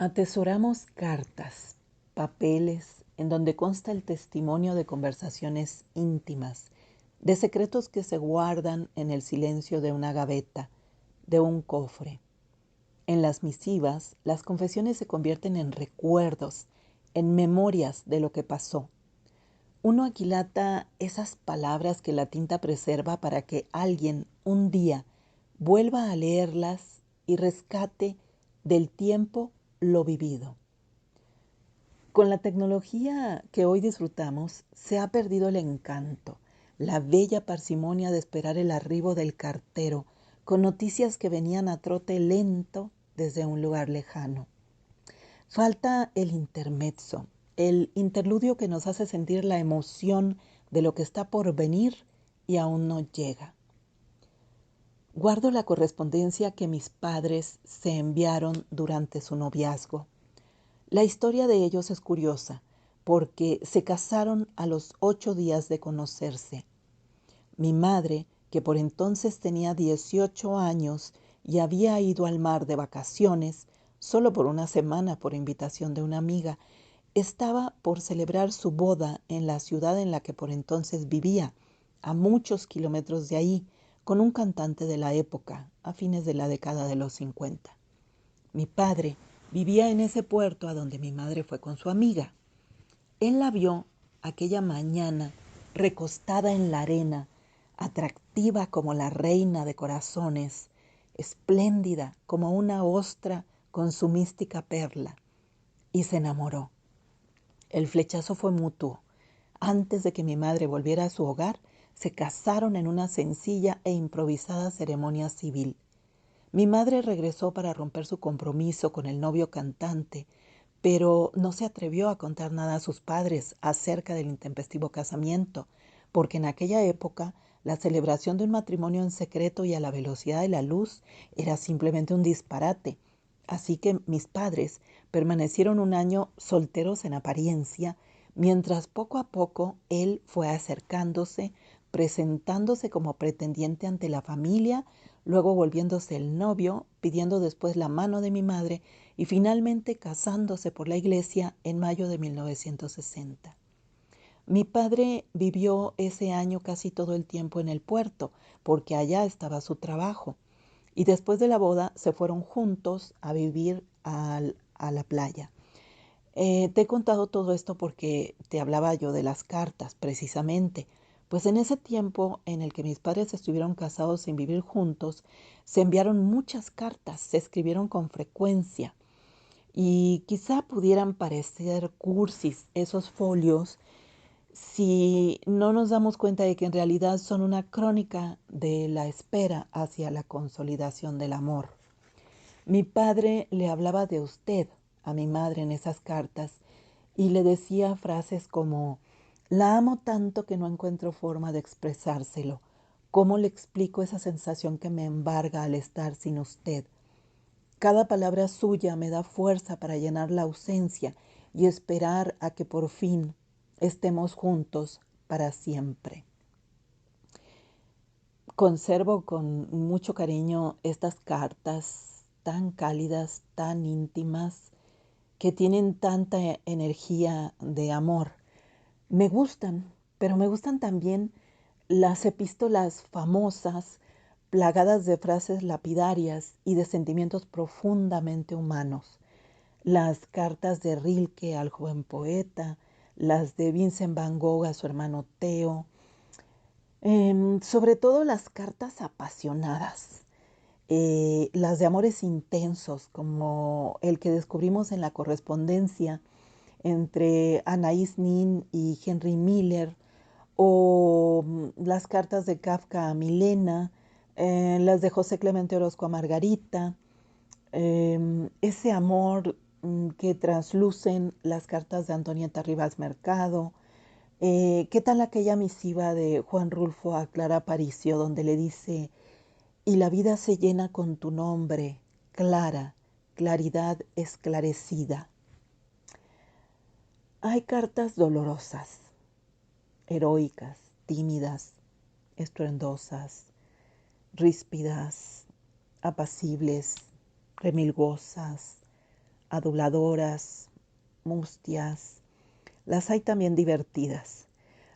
Atesoramos cartas, papeles, en donde consta el testimonio de conversaciones íntimas, de secretos que se guardan en el silencio de una gaveta, de un cofre. En las misivas, las confesiones se convierten en recuerdos, en memorias de lo que pasó. Uno aquilata esas palabras que la tinta preserva para que alguien un día vuelva a leerlas y rescate del tiempo lo vivido. Con la tecnología que hoy disfrutamos, se ha perdido el encanto, la bella parsimonia de esperar el arribo del cartero, con noticias que venían a trote lento desde un lugar lejano. Falta el intermezzo, el interludio que nos hace sentir la emoción de lo que está por venir y aún no llega. Guardo la correspondencia que mis padres se enviaron durante su noviazgo. La historia de ellos es curiosa porque se casaron a los 8 días de conocerse. Mi madre, que por entonces tenía 18 años y había ido al mar de vacaciones, solo por una semana por invitación de una amiga, estaba por celebrar su boda en la ciudad en la que por entonces vivía, a muchos kilómetros de ahí, con un cantante de la época, a fines de la década de los 50. Mi padre vivía en ese puerto a donde mi madre fue con su amiga. Él la vio aquella mañana recostada en la arena, atractiva como la reina de corazones, espléndida como una ostra con su mística perla, y se enamoró. El flechazo fue mutuo. Antes de que mi madre volviera a su hogar, se casaron en una sencilla e improvisada ceremonia civil. Mi madre regresó para romper su compromiso con el novio cantante, pero no se atrevió a contar nada a sus padres acerca del intempestivo casamiento, porque en aquella época la celebración de un matrimonio en secreto y a la velocidad de la luz era simplemente un disparate. Así que mis padres permanecieron un año solteros en apariencia, mientras poco a poco él fue acercándose, presentándose como pretendiente ante la familia, luego volviéndose el novio, pidiendo después la mano de mi madre y finalmente casándose por la iglesia en mayo de 1960. Mi padre vivió ese año casi todo el tiempo en el puerto, porque allá estaba su trabajo, y después de la boda se fueron juntos a vivir a la playa. Te he contado todo esto porque te hablaba yo de las cartas, precisamente. Pues en ese tiempo en el que mis padres estuvieron casados sin vivir juntos, se enviaron muchas cartas, se escribieron con frecuencia y quizá pudieran parecer cursis esos folios si no nos damos cuenta de que en realidad son una crónica de la espera hacia la consolidación del amor. Mi padre le hablaba de usted a mi madre en esas cartas y le decía frases como: la amo tanto que no encuentro forma de expresárselo. ¿Cómo le explico esa sensación que me embarga al estar sin usted? Cada palabra suya me da fuerza para llenar la ausencia y esperar a que por fin estemos juntos para siempre. Conservo con mucho cariño estas cartas tan cálidas, tan íntimas, que tienen tanta energía de amor. Me gustan, pero me gustan también las epístolas famosas, plagadas de frases lapidarias y de sentimientos profundamente humanos. Las cartas de Rilke al joven poeta, las de Vincent van Gogh a su hermano Theo, sobre todo las cartas apasionadas, las de amores intensos, como el que descubrimos en la correspondencia entre Anais Nin y Henry Miller, o las cartas de Kafka a Milena, las de José Clemente Orozco a Margarita, ese amor que traslucen las cartas de Antonieta Rivas Mercado. ¿Qué tal aquella misiva de Juan Rulfo a Clara Aparicio donde le dice: y la vida se llena con tu nombre, clara, claridad esclarecida? Hay cartas dolorosas, heroicas, tímidas, estruendosas, ríspidas, apacibles, remilgosas, aduladoras, mustias. Las hay también divertidas.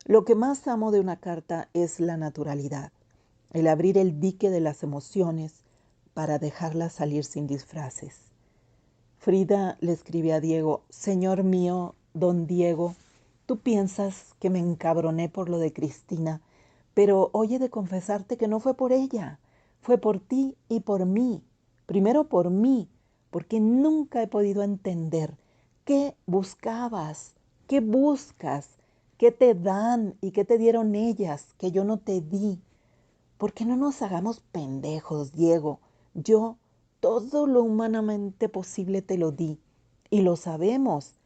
Lo que más amo de una carta es la naturalidad, el abrir el dique de las emociones para dejarlas salir sin disfraces. Frida le escribe a Diego: Señor mío, don Diego, tú piensas que me encabroné por lo de Cristina, pero hoy he de confesarte que no fue por ella, fue por ti y por mí. Primero por mí, porque nunca he podido entender qué buscabas, qué buscas, qué te dan y qué te dieron ellas que yo no te di. ¿Por qué no nos hagamos pendejos, Diego? Yo todo lo humanamente posible te lo di y lo sabemos.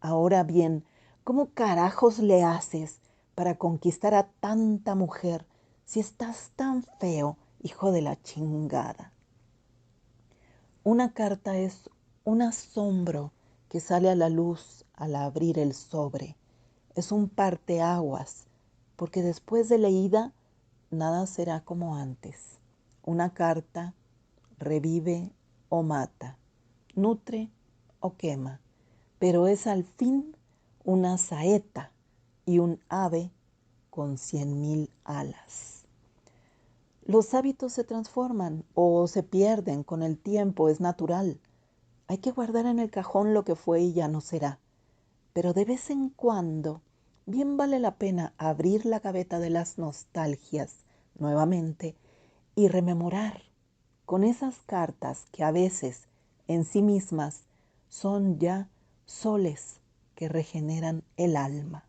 Ahora bien, ¿cómo carajos le haces para conquistar a tanta mujer si estás tan feo, hijo de la chingada? Una carta es un asombro que sale a la luz al abrir el sobre. Es un parteaguas, porque después de leída nada será como antes. Una carta revive o mata, nutre o quema, pero es al fin una saeta y un ave con 100,000 alas. Los hábitos se transforman o se pierden con el tiempo, es natural. Hay que guardar en el cajón lo que fue y ya no será. Pero de vez en cuando, bien vale la pena abrir la gaveta de las nostalgias nuevamente y rememorar con esas cartas que a veces en sí mismas son ya soles que regeneran el alma.